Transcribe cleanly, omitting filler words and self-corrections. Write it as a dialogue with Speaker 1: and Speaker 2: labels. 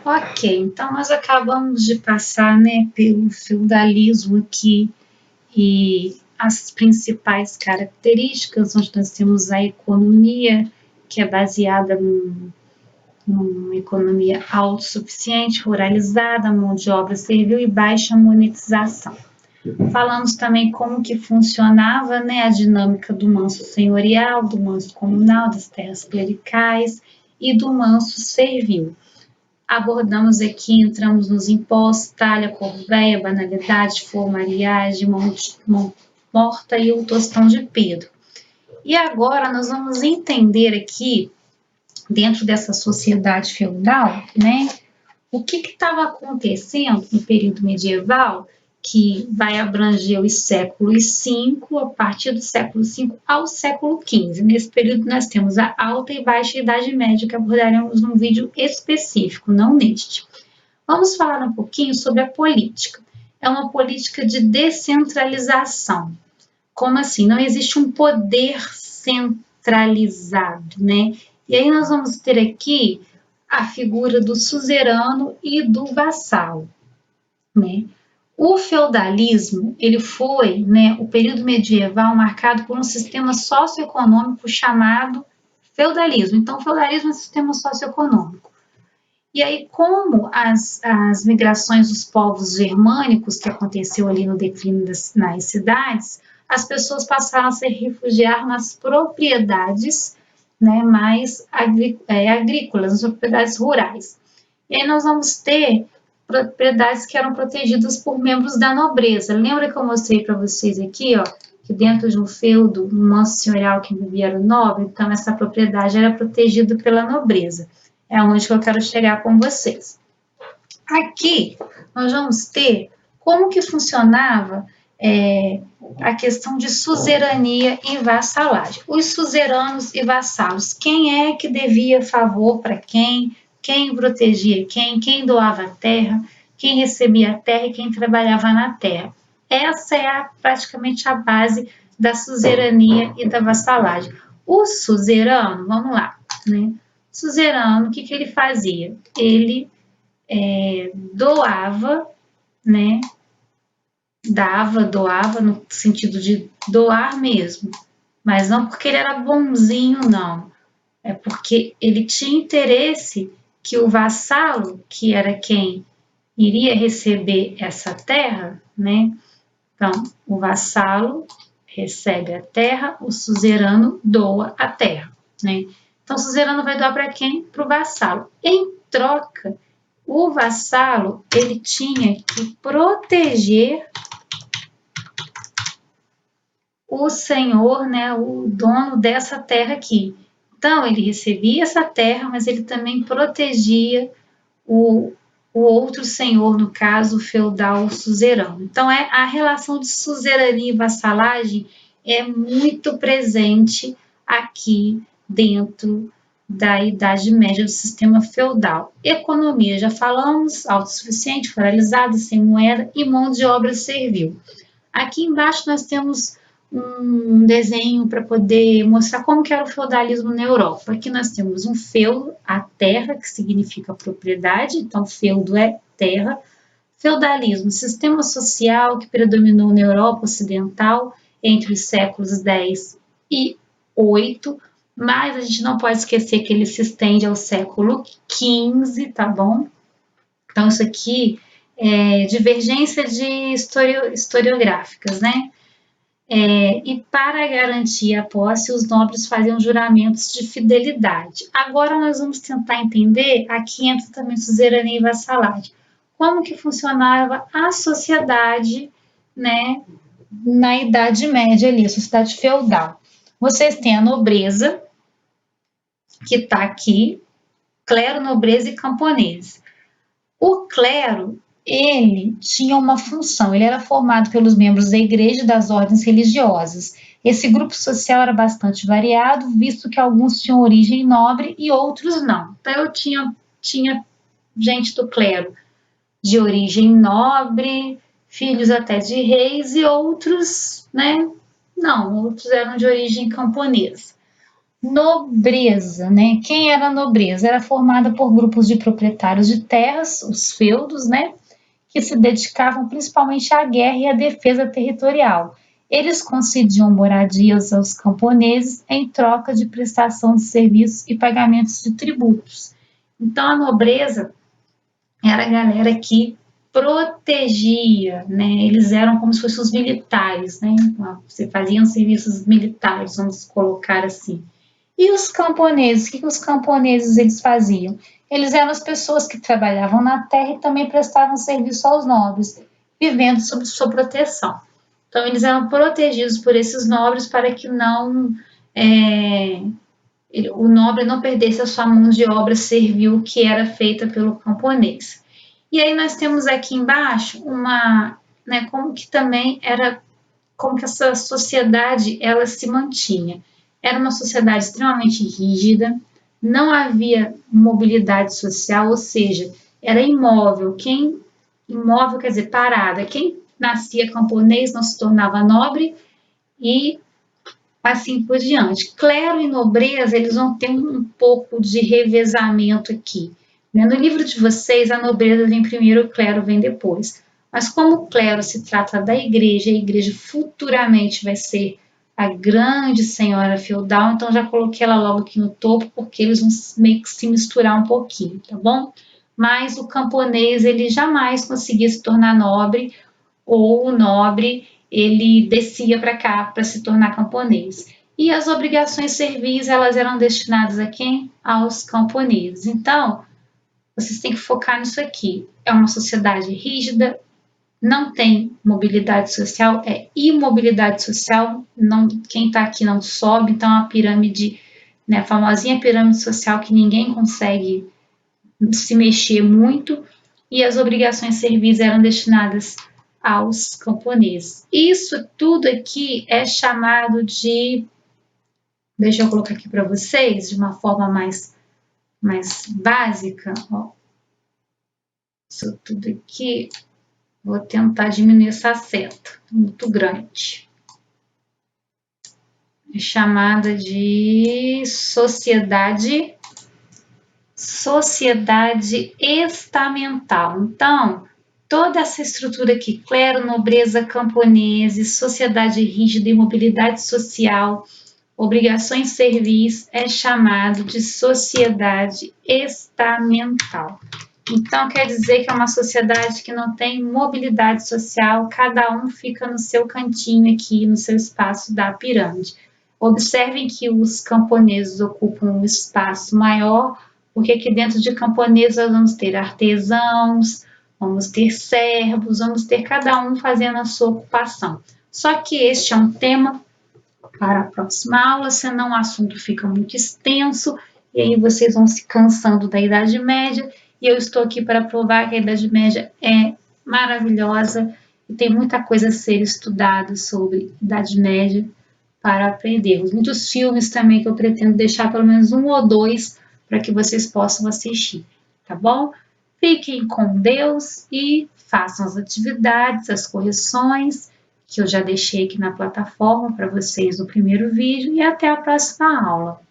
Speaker 1: Ok, então nós acabamos de passar, né, pelo feudalismo aqui e as principais características, onde nós temos a economia, que é baseada numa economia autossuficiente, ruralizada, mão de obra servil e baixa monetização. Falamos também como que funcionava, né, a dinâmica do manso senhorial, do manso comunal, das terras clericais e do manso servil. Abordamos aqui, entramos nos impostos, talha, corveia, banalidade, formariagem, mão morta e o tostão de Pedro. E agora nós vamos entender aqui, dentro dessa sociedade feudal, né, o que estava acontecendo no período medieval, que vai abranger os séculos V, a partir do século V ao século XV. Nesse período nós temos a Alta e Baixa Idade Média, que abordaremos num vídeo específico, não neste. Vamos falar um pouquinho sobre a política. É uma política de descentralização. Como assim? Não existe um poder centralizado, né? E aí nós vamos ter aqui a figura do suzerano e do vassalo, né? O feudalismo, ele foi, né, o período medieval marcado por um sistema socioeconômico chamado feudalismo. Então, o feudalismo é um sistema socioeconômico. E aí, como as migrações dos povos germânicos, que aconteceu ali no declínio nas cidades, as pessoas passaram a se refugiar nas propriedades, né, mais agrícolas, nas propriedades rurais. E aí nós vamos ter propriedades que eram protegidas por membros da nobreza. Lembra que eu mostrei para vocês aqui, ó, que dentro de um feudo, um manso senhorial que vivia era o nobre, então essa propriedade era protegida pela nobreza. É onde que eu quero chegar com vocês. Aqui nós vamos ter como que funcionava a questão de suzerania e vassalagem. Os suzeranos e vassalos, quem é que devia favor para quem protegia quem doava a terra, quem recebia a terra e quem trabalhava na terra. Essa é praticamente a base da suzerania e da vassalagem. O suzerano, vamos lá, né? Suzerano, o que ele fazia? Ele doava, né? Doava no sentido de doar mesmo, mas não porque ele era bonzinho, não. É porque ele tinha interesse que o vassalo, que era quem iria receber essa terra, né? Então, o vassalo recebe a terra, o suzerano doa a terra, né? Então, o suzerano vai doar para quem? Para o vassalo. Em troca, o vassalo, ele tinha que proteger o senhor, né, o dono dessa terra aqui. Então, ele recebia essa terra, mas ele também protegia o outro senhor, no caso, o feudal, o suzerano. Então, a relação de suzerania e vassalagem é muito presente aqui dentro da Idade Média do sistema feudal. Economia, já falamos, autossuficiente, ruralizada, sem moeda e mão de obra servil. Aqui embaixo nós temos um desenho para poder mostrar como que era o feudalismo na Europa. Aqui nós temos um feudo, a terra, que significa propriedade, então feudo é terra. Feudalismo, sistema social que predominou na Europa Ocidental entre os séculos 10 e 8, mas a gente não pode esquecer que ele se estende ao século 15, tá bom? Então isso aqui é divergência de historiográficas, né? E para garantir a posse, os nobres faziam juramentos de fidelidade. Agora nós vamos tentar entender, aqui entra também suzerania e vassalagem. Como que funcionava a sociedade, né, na Idade Média ali, a sociedade feudal. Vocês têm a nobreza, que está aqui, clero, nobreza e camponês. O clero, ele tinha uma função, ele era formado pelos membros da igreja e das ordens religiosas. Esse grupo social era bastante variado, visto que alguns tinham origem nobre e outros não. Então, eu tinha gente do clero de origem nobre, filhos até de reis, e outros, né, não, outros eram de origem camponesa. Nobreza, né? Quem era a nobreza? Era formada por grupos de proprietários de terras, os feudos, né? Que se dedicavam principalmente à guerra e à defesa territorial. Eles concediam moradias aos camponeses em troca de prestação de serviços e pagamentos de tributos. Então, a nobreza era a galera que protegia, né? Eles eram como se fossem os militares, né? Você faziam serviços militares, vamos colocar assim. E os camponeses, o que os camponeses eles faziam? Eles eram as pessoas que trabalhavam na terra e também prestavam serviço aos nobres, vivendo sob sua proteção. Então, eles eram protegidos por esses nobres para que não o nobre não perdesse a sua mão de obra servil que era feita pelo camponês. E aí nós temos aqui embaixo uma, né, como que também era, como que essa sociedade ela se mantinha. Era uma sociedade extremamente rígida, não havia mobilidade social, ou seja, era imóvel. Imóvel quer dizer parada. Quem nascia camponês não se tornava nobre e assim por diante. Clero e nobreza, eles vão ter um pouco de revezamento aqui. No livro de vocês, a nobreza vem primeiro, o clero vem depois. Mas como o clero se trata da igreja, a igreja futuramente vai ser a grande senhora feudal, então já coloquei ela logo aqui no topo, porque eles vão meio que se misturar um pouquinho, tá bom? Mas o camponês, ele jamais conseguia se tornar nobre, ou o nobre, ele descia para cá para se tornar camponês. E as obrigações servis, elas eram destinadas a quem? Aos camponeses. Então, vocês têm que focar nisso aqui. É uma sociedade rígida, não tem mobilidade social, é imobilidade social, não, quem está aqui não sobe, então a pirâmide, né, a famosinha pirâmide social que ninguém consegue se mexer muito, e as obrigações servis eram destinadas aos camponeses. Isso tudo aqui é chamado de, deixa eu colocar aqui para vocês de uma forma mais básica, ó. Isso tudo aqui, vou tentar diminuir essa seta, muito grande. É chamada de sociedade estamental. Então, toda essa estrutura aqui, clero, nobreza, camponeses, sociedade rígida e mobilidade social, obrigações servis, é chamado de sociedade estamental. Então, quer dizer que é uma sociedade que não tem mobilidade social, cada um fica no seu cantinho aqui, no seu espaço da pirâmide. Observem que os camponeses ocupam um espaço maior, porque aqui dentro de camponeses nós vamos ter artesãos, vamos ter servos, vamos ter cada um fazendo a sua ocupação. Só que este é um tema para a próxima aula, senão o assunto fica muito extenso e aí vocês vão se cansando da Idade Média, e eu estou aqui para provar que a Idade Média é maravilhosa e tem muita coisa a ser estudada sobre Idade Média para aprendermos. Muitos filmes também que eu pretendo deixar pelo menos um ou dois para que vocês possam assistir, tá bom? Fiquem com Deus e façam as atividades, as correções que eu já deixei aqui na plataforma para vocês no primeiro vídeo e até a próxima aula.